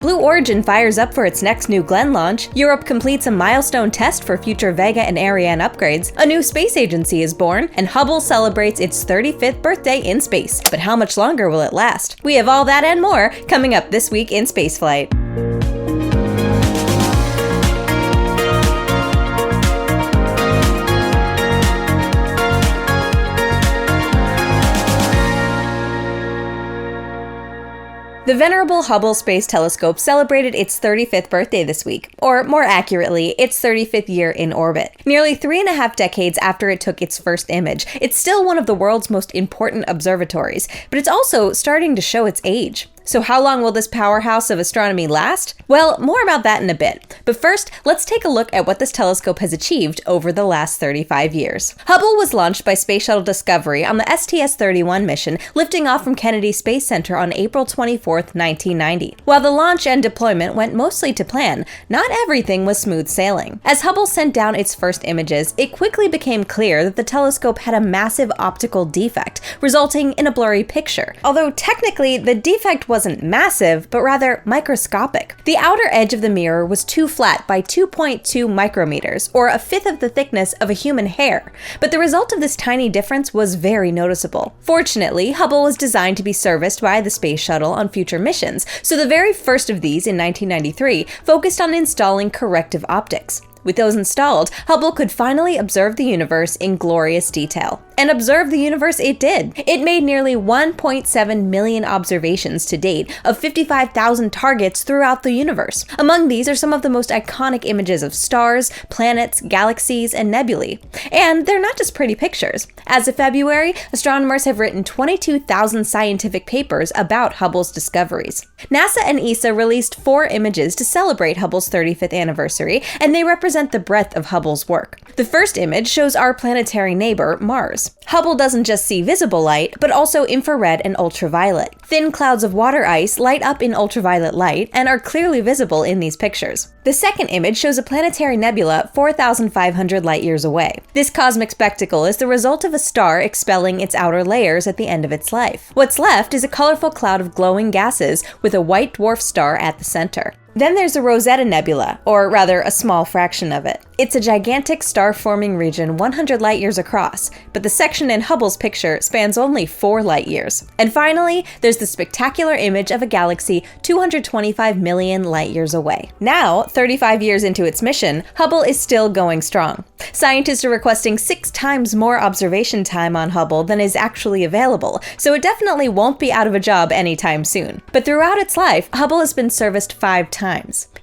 Blue Origin fires up for its next New Glenn launch, Europe completes a milestone test for future Vega and Ariane upgrades, a new space agency is born, and Hubble celebrates its 35th birthday in space. But how much longer will it last? We have all that and more coming up this week in Spaceflight. The venerable Hubble Space Telescope celebrated its 35th birthday this week, or more accurately, its 35th year in orbit. Nearly 3.5 decades after it took its first image, it's still one of the world's most important observatories, but it's also starting to show its age. So how long will this powerhouse of astronomy last? Well, more about that in a bit. But first, let's take a look at what this telescope has achieved over the last 35 years. Hubble was launched by Space Shuttle Discovery on the STS-31 mission, lifting off from Kennedy Space Center on April 24, 1990. While the launch and deployment went mostly to plan, not everything was smooth sailing. As Hubble sent down its first images, it quickly became clear that the telescope had a massive optical defect, resulting in a blurry picture. Although technically, the defect wasn't massive, but rather microscopic. The outer edge of the mirror was too flat by 2.2 micrometers, or a fifth of the thickness of a human hair. But the result of this tiny difference was very noticeable. Fortunately, Hubble was designed to be serviced by the space shuttle on future missions, so the very first of these in 1993 focused on installing corrective optics. With those installed, Hubble could finally observe the universe in glorious detail. And observe the universe it did. It made nearly 1.7 million observations to date of 55,000 targets throughout the universe. Among these are some of the most iconic images of stars, planets, galaxies, and nebulae. And they're not just pretty pictures. As of February, astronomers have written 22,000 scientific papers about Hubble's discoveries. NASA and ESA released 4 images to celebrate Hubble's 35th anniversary, and they represent the breadth of Hubble's work. The first image shows our planetary neighbor, Mars. Hubble doesn't just see visible light, but also infrared and ultraviolet. Thin clouds of water ice light up in ultraviolet light and are clearly visible in these pictures. The second image shows a planetary nebula 4,500 light-years away. This cosmic spectacle is the result of a star expelling its outer layers at the end of its life. What's left is a colorful cloud of glowing gases with a white dwarf star at the center. Then there's the Rosetta Nebula, or rather a small fraction of it. It's a gigantic star-forming region 100 light-years across, but the section in Hubble's picture spans only 4 light-years. And finally, there's the spectacular image of a galaxy 225 million light-years away. Now, 35 years into its mission, Hubble is still going strong. Scientists are requesting 6 times more observation time on Hubble than is actually available, so it definitely won't be out of a job anytime soon. But throughout its life, Hubble has been serviced 5 times.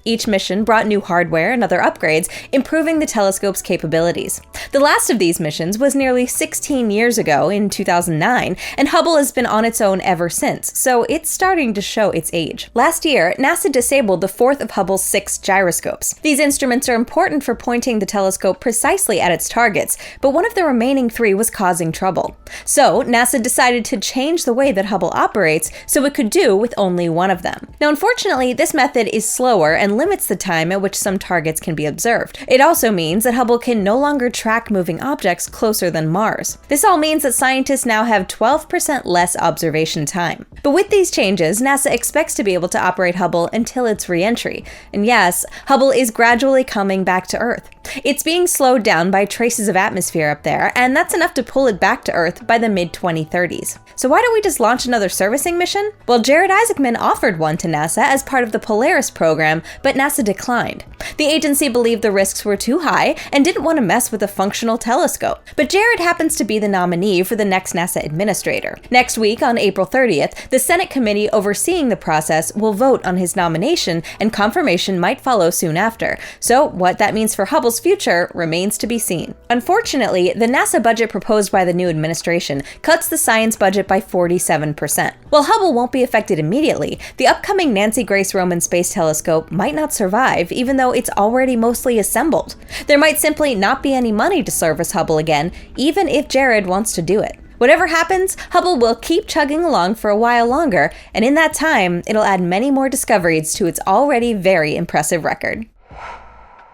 Each mission brought new hardware and other upgrades, improving the telescope's capabilities. The last of these missions was nearly 16 years ago in 2009, and Hubble has been on its own ever since, so it's starting to show its age. Last year, NASA disabled the 4th of Hubble's 6 gyroscopes. These instruments are important for pointing the telescope precisely at its targets, but one of the remaining 3 was causing trouble. So, NASA decided to change the way that Hubble operates so it could do with only one of them. Now, unfortunately, this method is slower and limits the time at which some targets can be observed. It also means that Hubble can no longer track moving objects closer than Mars. This all means that scientists now have 12% less observation time. But with these changes, NASA expects to be able to operate Hubble until its re-entry. And yes, Hubble is gradually coming back to Earth. It's being slowed down by traces of atmosphere up there, and that's enough to pull it back to Earth by the mid-2030s. So why don't we just launch another servicing mission? Well, Jared Isaacman offered one to NASA as part of the Polaris program, but NASA declined. The agency believed the risks were too high and didn't want to mess with a functional telescope. But Jared happens to be the nominee for the next NASA administrator. Next week, on April 30th, the Senate committee overseeing the process will vote on his nomination, and confirmation might follow soon after. So what that means for Hubble's future remains to be seen. Unfortunately, the NASA budget proposed by the new administration cuts the science budget by 47%. While Hubble won't be affected immediately, the upcoming Nancy Grace Roman Space Telescope might not survive, even though it's already mostly assembled. There might simply not be any money to service Hubble again, even if Jared wants to do it. Whatever happens, Hubble will keep chugging along for a while longer, and in that time, it'll add many more discoveries to its already very impressive record.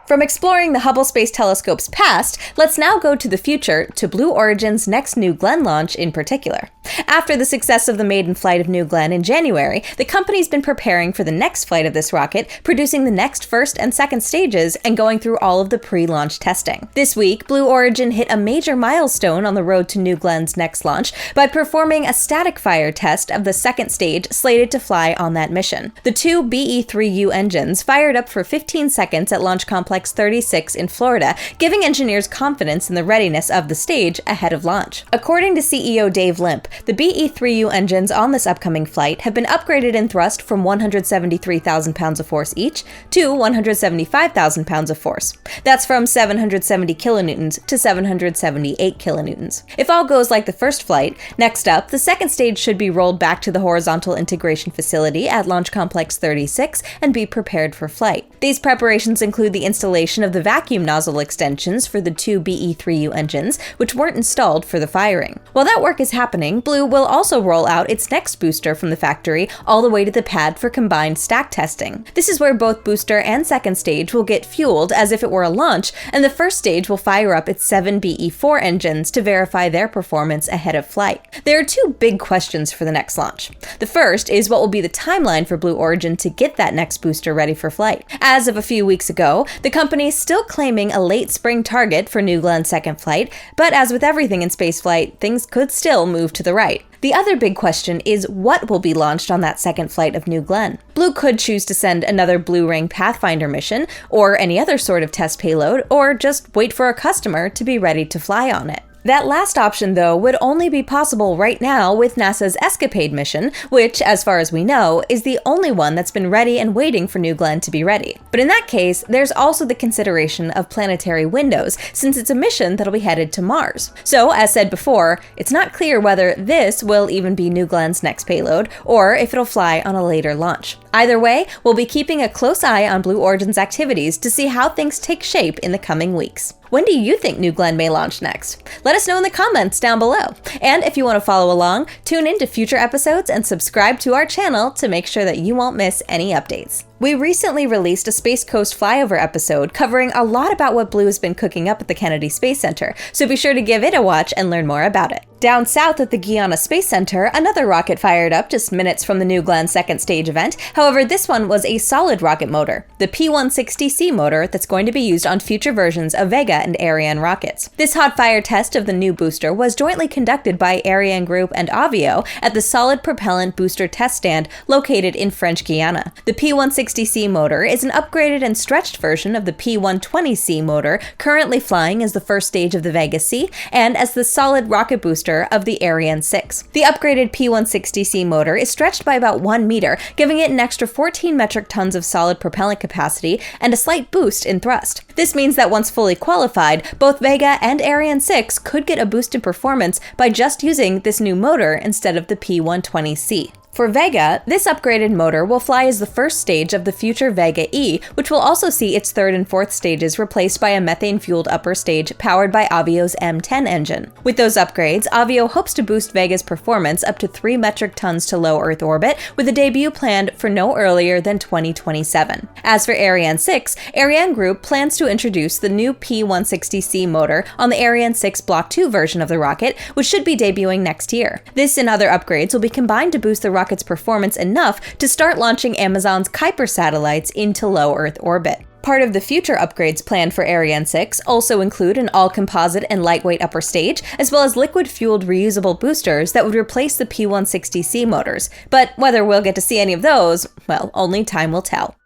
From exploring the Hubble Space Telescope's past, let's now go to the future, to Blue Origin's next New Glenn launch in particular. After the success of the maiden flight of New Glenn in January, the company's been preparing for the next flight of this rocket, producing the next first and second stages, and going through all of the pre-launch testing. This week, Blue Origin hit a major milestone on the road to New Glenn's next launch by performing a static fire test of the second stage slated to fly on that mission. The two BE-3U engines fired up for 15 seconds at Launch Complex 36 in Florida, giving engineers confidence in the readiness of the stage ahead of launch. According to CEO Dave Limp, the BE-3U engines on this upcoming flight have been upgraded in thrust from 173,000 pounds of force each to 175,000 pounds of force. That's from 770 kilonewtons to 778 kilonewtons. If all goes like the first flight, next up, the second stage should be rolled back to the horizontal integration facility at Launch Complex 36 and be prepared for flight. These preparations include the installation of the vacuum nozzle extensions for the two BE-3U engines, which weren't installed for the firing. While that work is happening, Blue will also roll out its next booster from the factory all the way to the pad for combined stack testing. This is where both booster and second stage will get fueled as if it were a launch, and the first stage will fire up its 7 BE-4 engines to verify their performance ahead of flight. There are two big questions for the next launch. The first is what will be the timeline for Blue Origin to get that next booster ready for flight. As of a few weeks ago, the company is still claiming a late spring target for New Glenn's second flight, but as with everything in spaceflight, things could still move to the right. The other big question is what will be launched on that second flight of New Glenn. Blue could choose to send another Blue Ring Pathfinder mission, or any other sort of test payload, or just wait for a customer to be ready to fly on it. That last option, though, would only be possible right now with NASA's Escapade mission, which, as far as we know, is the only one that's been ready and waiting for New Glenn to be ready. But in that case, there's also the consideration of planetary windows, since it's a mission that'll be headed to Mars. So, as said before, it's not clear whether this will even be New Glenn's next payload, or if it'll fly on a later launch. Either way, we'll be keeping a close eye on Blue Origin's activities to see how things take shape in the coming weeks. When do you think New Glenn may launch next? Let us know in the comments down below. And if you want to follow along, tune in to future episodes and subscribe to our channel to make sure that you won't miss any updates. We recently released a Space Coast flyover episode covering a lot about what Blue has been cooking up at the Kennedy Space Center, so be sure to give it a watch and learn more about it. Down south at the Guiana Space Center, another rocket fired up just minutes from the New Glenn second stage event. However, this one was a solid rocket motor, the P160C motor that's going to be used on future versions of Vega and Ariane rockets. This hot fire test of the new booster was jointly conducted by Ariane Group and Avio at the Solid Propellant Booster Test Stand located in French Guiana. The P160C motor is an upgraded and stretched version of the P120C motor currently flying as the first stage of the Vega C and as the solid rocket booster of the Ariane 6. The upgraded P160C motor is stretched by about 1 meter, giving it an extra 14 metric tons of solid propellant capacity and a slight boost in thrust. This means that once fully qualified, both Vega and Ariane 6 could get a boost in performance by just using this new motor instead of the P120C. For Vega, this upgraded motor will fly as the first stage of the future Vega E, which will also see its third and fourth stages replaced by a methane-fueled upper stage powered by Avio's M10 engine. With those upgrades, Avio hopes to boost Vega's performance up to 3 metric tons to low Earth orbit, with a debut planned for no earlier than 2027. As for Ariane 6, Ariane Group plans to introduce the new P160C motor on the Ariane 6 Block 2 version of the rocket, which should be debuting next year. This and other upgrades will be combined to boost the rocket's performance enough to start launching Amazon's Kuiper satellites into low Earth orbit. Part of the future upgrades planned for Ariane 6 also include an all-composite and lightweight upper stage, as well as liquid-fueled reusable boosters that would replace the P160C motors. But whether we'll get to see any of those, well, only time will tell.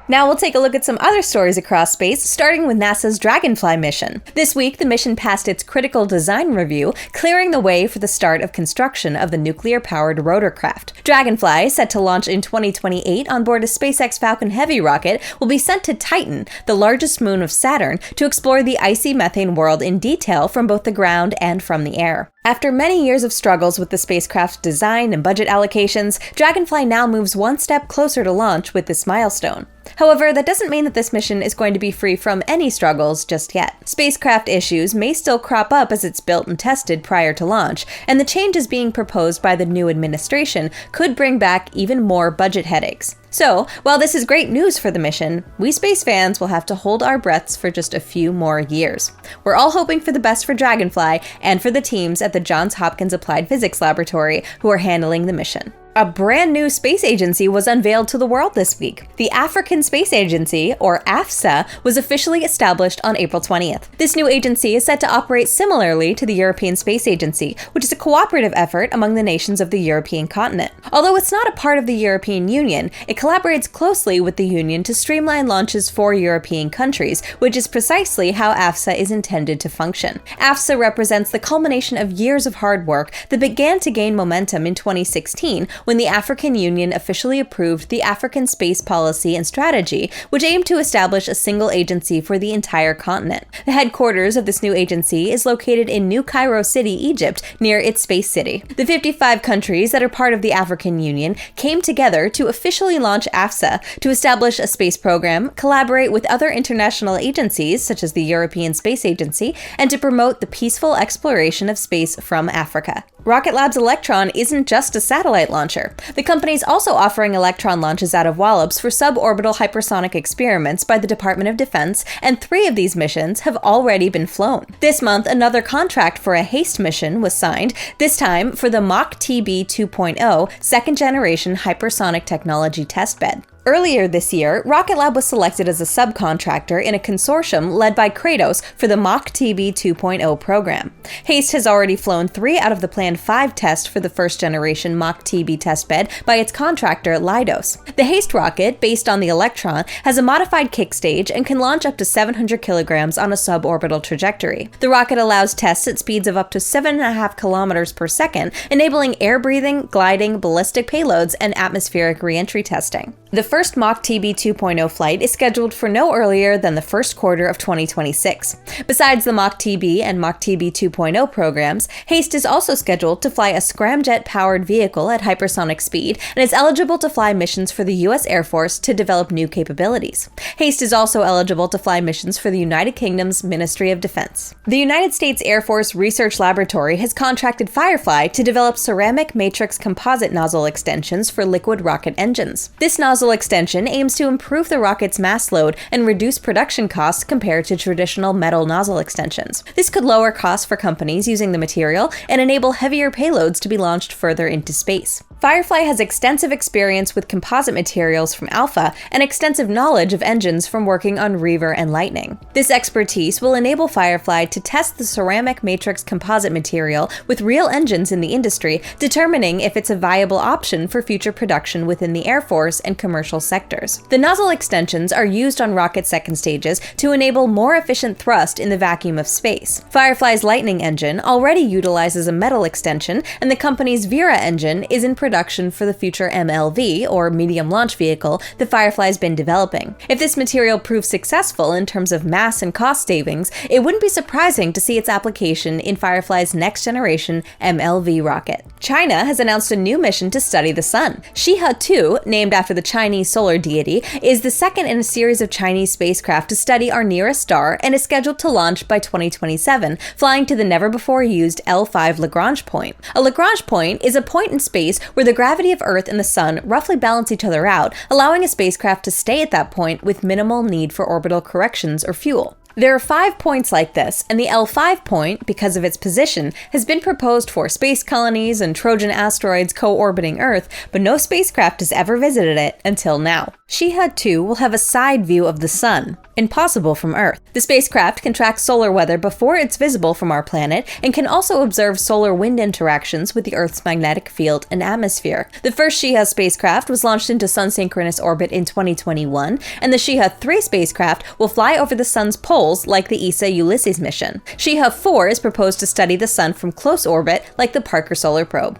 Now we'll take a look at some other stories across space, starting with NASA's Dragonfly mission. This week, the mission passed its critical design review, clearing the way for the start of construction of the nuclear-powered rotorcraft. Dragonfly, set to launch in 2028 on board a SpaceX Falcon Heavy rocket, will be sent to Titan, the largest moon of Saturn, to explore the icy methane world in detail from both the ground and from the air. After many years of struggles with the spacecraft's design and budget allocations, Dragonfly now moves one step closer to launch with this milestone. However, that doesn't mean that this mission is going to be free from any struggles just yet. Spacecraft issues may still crop up as it's built and tested prior to launch, and the changes being proposed by the new administration could bring back even more budget headaches. So, while this is great news for the mission, we space fans will have to hold our breaths for just a few more years. We're all hoping for the best for Dragonfly and for the teams at the Johns Hopkins Applied Physics Laboratory who are handling the mission. A brand new space agency was unveiled to the world this week. The African Space Agency, or AfSA, was officially established on April 20th. This new agency is set to operate similarly to the European Space Agency, which is a cooperative effort among the nations of the European continent. Although it's not a part of the European Union, it collaborates closely with the Union to streamline launches for European countries, which is precisely how AfSA is intended to function. AfSA represents the culmination of years of hard work that began to gain momentum in 2016 when the African Union officially approved the African Space Policy and Strategy, which aimed to establish a single agency for the entire continent. The headquarters of this new agency is located in New Cairo City, Egypt, near its space city. The 55 countries that are part of the African Union came together to officially launch AfSA to establish a space program, collaborate with other international agencies, such as the European Space Agency, and to promote the peaceful exploration of space from Africa. Rocket Lab's Electron isn't just a satellite launcher. The company's also offering Electron launches out of Wallops for suborbital hypersonic experiments by the Department of Defense, and 3 of these missions have already been flown. This month, another contract for a HASTE mission was signed, this time for the Mach-TB 2.0 second-generation hypersonic technology testbed. Earlier this year, Rocket Lab was selected as a subcontractor in a consortium led by Kratos for the Mach-TB 2.0 program. HASTE has already flown 3 out of the planned 5 tests for the first-generation Mach-TB testbed by its contractor, Leidos. The HASTE rocket, based on the Electron, has a modified kick stage and can launch up to 700 kilograms on a suborbital trajectory. The rocket allows tests at speeds of up to 7.5 kilometers per second, enabling air-breathing, gliding, ballistic payloads, and atmospheric re-entry testing. The first Mach-TB 2.0 flight is scheduled for no earlier than the first quarter of 2026. Besides the Mach-TB and Mach-TB 2.0 programs, HASTE is also scheduled to fly a scramjet-powered vehicle at hypersonic speed and is eligible to fly missions for the U.S. Air Force to develop new capabilities. HASTE is also eligible to fly missions for the United Kingdom's Ministry of Defense. The United States Air Force Research Laboratory has contracted Firefly to develop ceramic matrix composite nozzle extensions for liquid rocket engines. This nozzle extension aims to improve the rocket's mass load and reduce production costs compared to traditional metal nozzle extensions. This could lower costs for companies using the material and enable heavier payloads to be launched further into space. Firefly has extensive experience with composite materials from AlpHa and extensive knowledge of engines from working on Reaver and Lightning. This expertise will enable Firefly to test the ceramic matrix composite material with real engines in the industry, determining if it's a viable option for future production within the Air Force and commercial sectors. The nozzle extensions are used on rocket second stages to enable more efficient thrust in the vacuum of space. Firefly's Lightning engine already utilizes a metal extension, and the company's Vera engine is in production for the future MLV, or medium launch vehicle, that Firefly's been developing. If this material proves successful in terms of mass and cost savings, it wouldn't be surprising to see its application in Firefly's next generation MLV rocket. China has announced a new mission to study the sun. Xihe-2, named after the Chinese solar deity, is the second in a series of Chinese spacecraft to study our nearest star and is scheduled to launch by 2027, flying to the never-before-used L5 Lagrange point. A Lagrange point is a point in space where the gravity of Earth and the Sun roughly balance each other out, allowing a spacecraft to stay at that point with minimal need for orbital corrections or fuel. There are 5 points like this, and the L5 point, because of its position, has been proposed for space colonies and Trojan asteroids co-orbiting Earth, but no spacecraft has ever visited it until now. Xihe-2 will have a side view of the Sun, impossible from Earth. The spacecraft can track solar weather before it's visible from our planet, and can also observe solar wind interactions with the Earth's magnetic field and atmosphere. The first Xihe spacecraft was launched into sun-synchronous orbit in 2021, and the Xihe-3 spacecraft will fly over the Sun's poles like the ESA-Ulysses mission. Xihe-4 is proposed to study the Sun from close orbit like the Parker Solar Probe.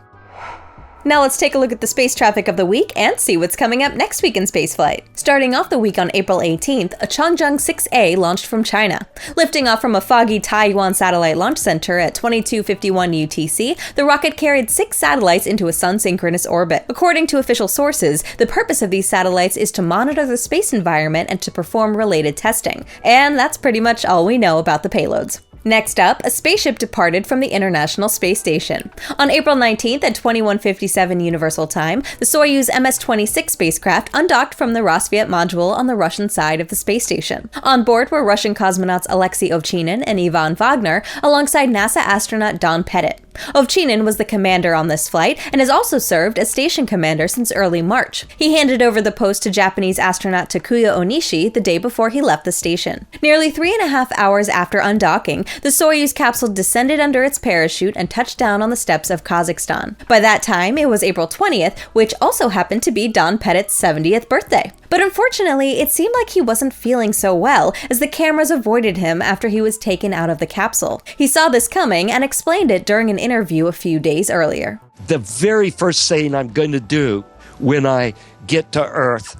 Now let's take a look at the space traffic of the week and see what's coming up next week in spaceflight. Starting off the week on April 18th, a Chang'e 6A launched from China. Lifting off from a foggy Taiyuan Satellite Launch Center at 22:51 UTC, the rocket carried 6 satellites into a sun-synchronous orbit. According to official sources, the purpose of these satellites is to monitor the space environment and to perform related testing. And that's pretty much all we know about the payloads. Next up, a spaceship departed from the International Space Station. On April 19th at 21:57 Universal Time, the Soyuz MS-26 spacecraft undocked from the Rosviet module on the Russian side of the space station. On board were Russian cosmonauts Alexei Ovchinin and Ivan Wagner, alongside NASA astronaut Don Pettit. Ovchinin was the commander on this flight and has also served as station commander since early March. He handed over the post to Japanese astronaut Takuya Onishi the day before he left the station. Nearly 3.5 hours after undocking, the Soyuz capsule descended under its parachute and touched down on the steppes of Kazakhstan. By that time, it was April 20th, which also happened to be Don Pettit's 70th birthday. But unfortunately, it seemed like he wasn't feeling so well, as the cameras avoided him after he was taken out of the capsule. He saw this coming and explained it during an interview a few days earlier. The very first thing I'm going to do when I get to Earth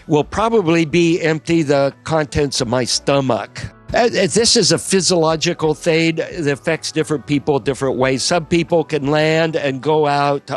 will probably be empty the contents of my stomach. This is a physiological thing that affects different people different ways. Some people can land and go out,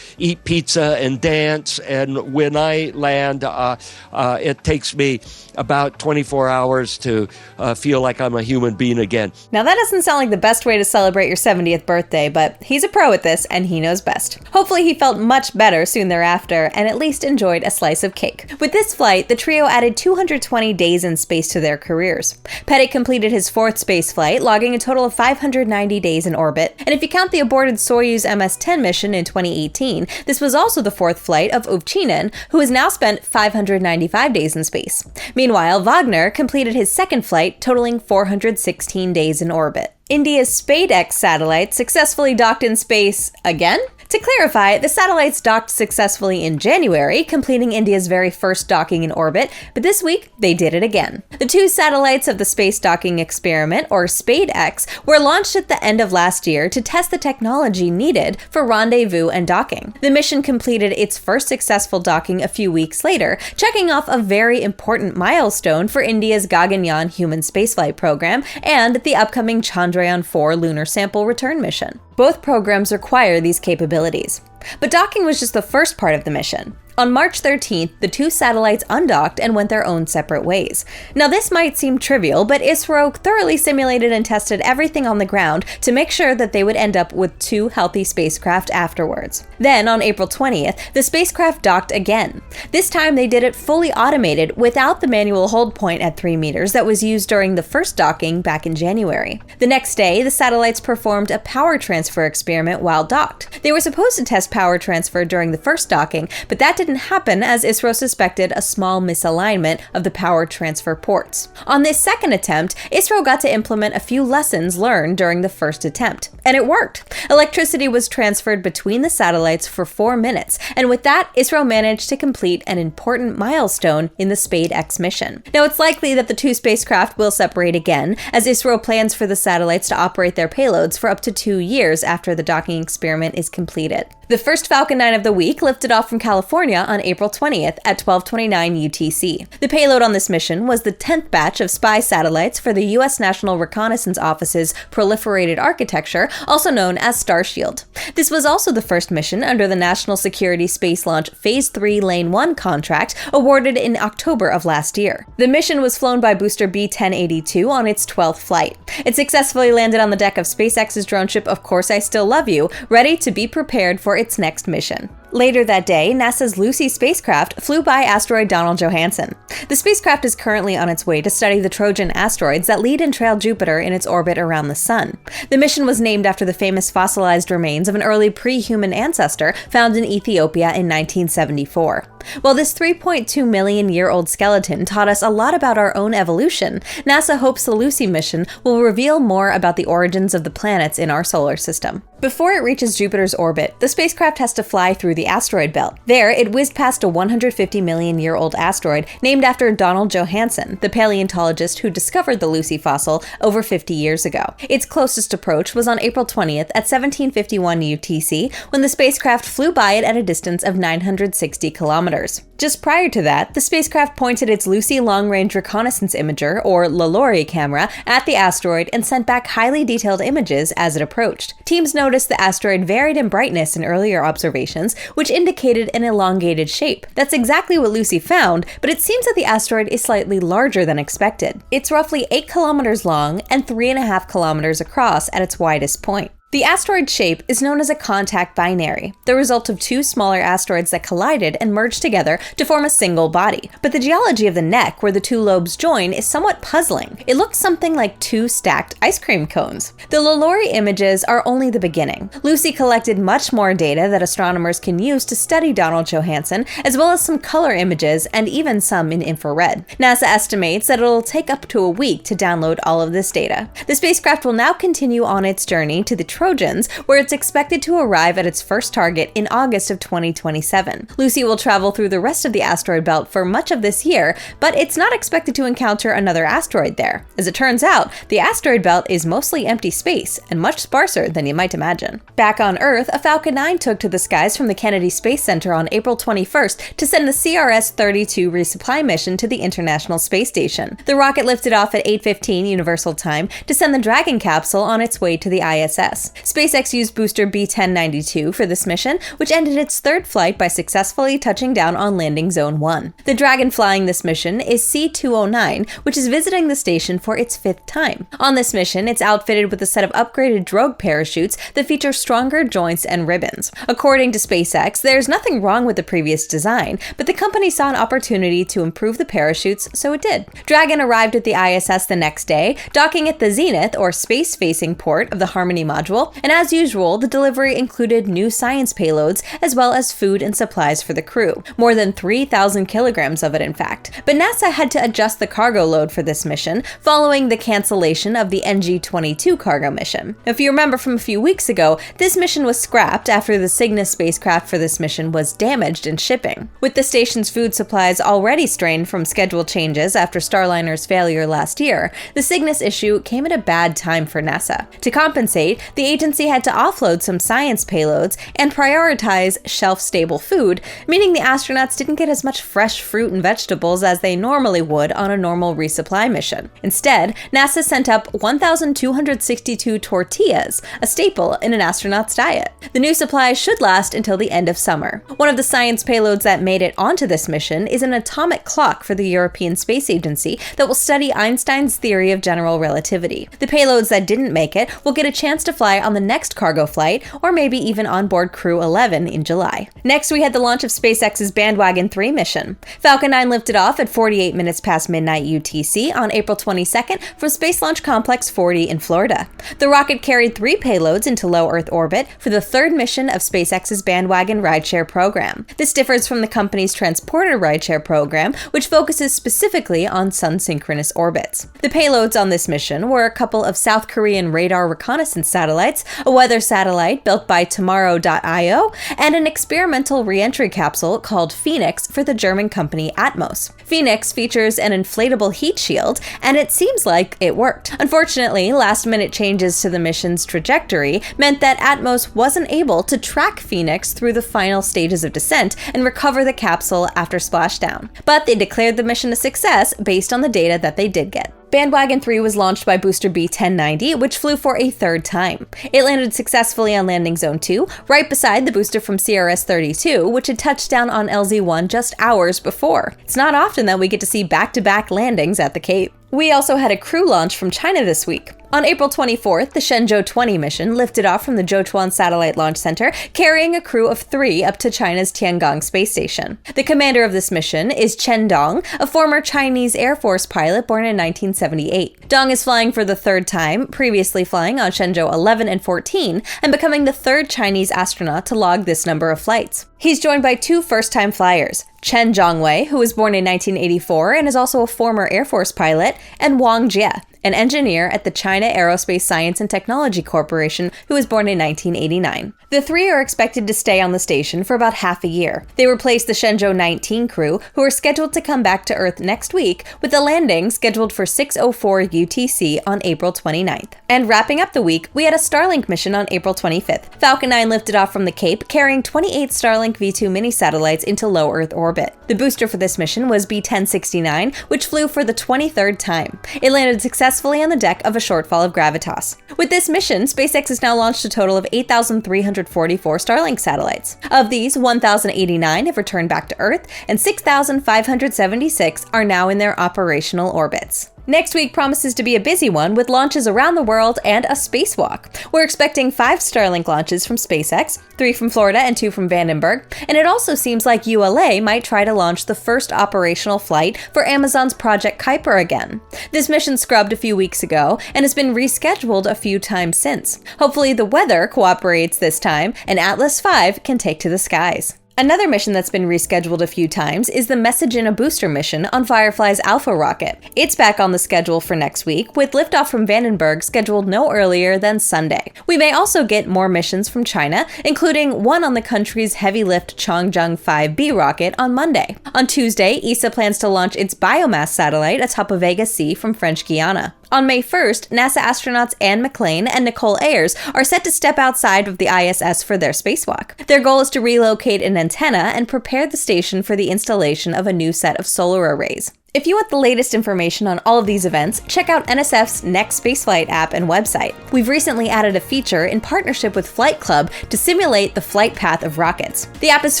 eat pizza and dance. And when I land, it takes me about 24 hours to feel like I'm a human being again. Now that doesn't sound like the best way to celebrate your 70th birthday, but he's a pro at this and he knows best. Hopefully he felt much better soon thereafter and at least enjoyed a slice of cake. With this flight, the trio added 220 days in space to their careers. Pettit completed his 4th space flight, logging a total of 590 days in orbit, and if you count the aborted Soyuz MS-10 mission in 2018, this was also the 4th flight of Ovchinin, who has now spent 595 days in space. Meanwhile, Wagner completed his 2nd flight, totaling 416 days in orbit. India's SpaceX satellite successfully docked in space again? To clarify, the satellites docked successfully in January, completing India's very first docking in orbit, but this week they did it again. The 2 satellites of the Space Docking Experiment, or SpaceX, were launched at the end of last year to test the technology needed for rendezvous and docking. The mission completed its first successful docking a few weeks later, checking off a very important milestone for India's Gaganyaan human spaceflight program and the upcoming Chandrayaan-4 lunar sample return mission. Both programs require these capabilities. But docking was just the first part of the mission. On March 13th, the 2 satellites undocked and went their own separate ways. Now this might seem trivial, but ISRO thoroughly simulated and tested everything on the ground to make sure that they would end up with 2 healthy spacecraft afterwards. Then, on April 20th, the spacecraft docked again. This time they did it fully automated without the manual hold point at 3 meters that was used during the first docking back in January. The next day, the satellites performed a power transfer experiment while docked. They were supposed to test power transfer during the first docking, but that didn't happen as ISRO suspected a small misalignment of the power transfer ports. On this second attempt, ISRO got to implement a few lessons learned during the first attempt, and it worked. Electricity was transferred between the satellites for 4 minutes, and with that, ISRO managed to complete an important milestone in the SpaceX mission. Now, it's likely that the 2 spacecraft will separate again, as ISRO plans for the satellites to operate their payloads for up to 2 years after the docking experiment is completed. The first Falcon 9 of the week lifted off from California on April 20th at 12:29 UTC. The payload on this mission was the 10th batch of spy satellites for the U.S. National Reconnaissance Office's Proliferated Architecture, also known as Starshield. This was also the first mission under the National Security Space Launch Phase 3 Lane 1 contract awarded in October of last year. The mission was flown by booster B-1082 on its 12th flight. It successfully landed on the deck of SpaceX's drone ship Of Course I Still Love You, ready to be prepared for its next mission. Later that day, NASA's Lucy spacecraft flew by asteroid Donaldjohanson. The spacecraft is currently on its way to study the Trojan asteroids that lead and trail Jupiter in its orbit around the Sun. The mission was named after the famous fossilized remains of an early pre-human ancestor found in Ethiopia in 1974. While this 3.2 million year old skeleton taught us a lot about our own evolution, NASA hopes the Lucy mission will reveal more about the origins of the planets in our solar system. Before it reaches Jupiter's orbit, the spacecraft has to fly through the asteroid belt. There, it whizzed past a 150-million-year-old asteroid named after Donaldjohanson, the paleontologist who discovered the Lucy fossil over 50 years ago. Its closest approach was on April 20th at 1751 UTC, when the spacecraft flew by it at a distance of 960 kilometers. Just prior to that, the spacecraft pointed its Lucy Long-Range Reconnaissance Imager, or LaLaurie camera, at the asteroid and sent back highly detailed images as it approached. Teams noticed the asteroid varied in brightness in earlier observations, which indicated an elongated shape. That's exactly what Lucy found, but it seems that the asteroid is slightly larger than expected. It's roughly 8 kilometers long and 3.5 kilometers across at its widest point. The asteroid's shape is known as a contact binary, the result of two smaller asteroids that collided and merged together to form a single body. But the geology of the neck, where the two lobes join, is somewhat puzzling. It looks something like two stacked ice cream cones. The LaLaurie images are only the beginning. Lucy collected much more data that astronomers can use to study Donaldjohanson, as well as some color images and even some in infrared. NASA estimates that it'll take up to a week to download all of this data. The spacecraft will now continue on its journey to the Trojans, where it's expected to arrive at its first target in August of 2027. Lucy will travel through the rest of the asteroid belt for much of this year, but it's not expected to encounter another asteroid there. As it turns out, the asteroid belt is mostly empty space and much sparser than you might imagine. Back on Earth, a Falcon 9 took to the skies from the Kennedy Space Center on April 21st to send the CRS-32 resupply mission to the International Space Station. The rocket lifted off at 8:15 Universal Time to send the Dragon capsule on its way to the ISS. SpaceX used booster B1092 for this mission, which ended its third flight by successfully touching down on landing zone 1. The Dragon flying this mission is C209, which is visiting the station for its 5th time. On this mission, it's outfitted with a set of upgraded drogue parachutes that feature stronger joints and ribbons. According to SpaceX, there's nothing wrong with the previous design, but the company saw an opportunity to improve the parachutes, so it did. Dragon arrived at the ISS the next day, docking at the Zenith, or space-facing port of the Harmony module, and as usual, the delivery included new science payloads as well as food and supplies for the crew. More than 3,000 kilograms of it, in fact. But NASA had to adjust the cargo load for this mission, following the cancellation of the NG-22 cargo mission. If you remember from a few weeks ago, this mission was scrapped after the Cygnus spacecraft for this mission was damaged in shipping. With the station's food supplies already strained from schedule changes after Starliner's failure last year, the Cygnus issue came at a bad time for NASA. To compensate, the agency had to offload some science payloads and prioritize shelf-stable food, meaning the astronauts didn't get as much fresh fruit and vegetables as they normally would on a normal resupply mission. Instead, NASA sent up 1,262 tortillas, a staple in an astronaut's diet. The new supplies should last until the end of summer. One of the science payloads that made it onto this mission is an atomic clock for the European Space Agency that will study Einstein's theory of general relativity. The payloads that didn't make it will get a chance to fly on the next cargo flight, or maybe even onboard Crew 11 in July. Next, we had the launch of SpaceX's Bandwagon 3 mission. Falcon 9 lifted off at 48 minutes past midnight UTC on April 22nd from Space Launch Complex 40 in Florida. The rocket carried 3 payloads into low Earth orbit for the third mission of SpaceX's Bandwagon rideshare program. This differs from the company's Transporter rideshare program, which focuses specifically on sun-synchronous orbits. The payloads on this mission were a couple of South Korean radar reconnaissance satellites, a weather satellite built by Tomorrow.io, and an experimental re-entry capsule called Phoenix for the German company Atmos. Phoenix features an inflatable heat shield, and it seems like it worked. Unfortunately, last-minute changes to the mission's trajectory meant that Atmos wasn't able to track Phoenix through the final stages of descent and recover the capsule after splashdown. But they declared the mission a success based on the data that they did get. Bandwagon 3 was launched by booster B1090, which flew for a third time. It landed successfully on landing zone 2, right beside the booster from CRS-32, which had touched down on LZ-1 just hours before. It's not often that we get to see back-to-back landings at the Cape. We also had a crew launch from China this week. On April 24th, the Shenzhou 20 mission lifted off from the Zhoushuan Satellite Launch Center, carrying a crew of 3 up to China's Tiangong space station. The commander of this mission is Chen Dong, a former Chinese Air Force pilot born in 1978. Dong is flying for the third time, previously flying on Shenzhou 11 and 14, and becoming the third Chinese astronaut to log this number of flights. He's joined by 2 first-time flyers, Chen Zhongwei, who was born in 1984 and is also a former Air Force pilot, and Wang Jie, an engineer at the China Aerospace Science and Technology Corporation who was born in 1989. The three are expected to stay on the station for about half a year. They replace the Shenzhou 19 crew, who are scheduled to come back to Earth next week, with a landing scheduled for 6:04 UTC on April 29th. And wrapping up the week, we had a Starlink mission on April 25th. Falcon 9 lifted off from the Cape, carrying 28 Starlink V2 mini-satellites into low Earth orbit. The booster for this mission was B-1069, which flew for the 23rd time. It landed successfully on the deck of a shortfall of Gravitas. With this mission, SpaceX has now launched a total of 8,344 Starlink satellites. Of these, 1,089 have returned back to Earth, and 6,576 are now in their operational orbits. Next week promises to be a busy one with launches around the world and a spacewalk. We're expecting 5 Starlink launches from SpaceX, 3 from Florida and 2 from Vandenberg, and it also seems like ULA might try to launch the first operational flight for Amazon's Project Kuiper again. This mission scrubbed a few weeks ago and has been rescheduled a few times since. Hopefully the weather cooperates this time and Atlas V can take to the skies. Another mission that's been rescheduled a few times is the Message in a Booster mission on Firefly's Alpha rocket. It's back on the schedule for next week, with liftoff from Vandenberg scheduled no earlier than Sunday. We may also get more missions from China, including one on the country's heavy-lift Changzheng 5B rocket on Monday. On Tuesday, ESA plans to launch its biomass satellite atop of Vega C from French Guiana. On May 1st, NASA astronauts Anne McClain and Nicole Ayers are set to step outside of the ISS for their spacewalk. Their goal is to relocate an antenna and prepare the station for the installation of a new set of solar arrays. If you want the latest information on all of these events, check out NSF's Next Spaceflight app and website. We've recently added a feature in partnership with Flight Club to simulate the flight path of rockets. The app is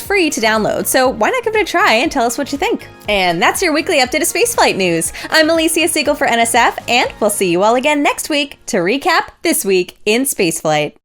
free to download, so why not give it a try and tell us what you think? And that's your weekly update of spaceflight news. I'm Alicia Siegel for NSF, and we'll see you all again next week to recap this week in spaceflight.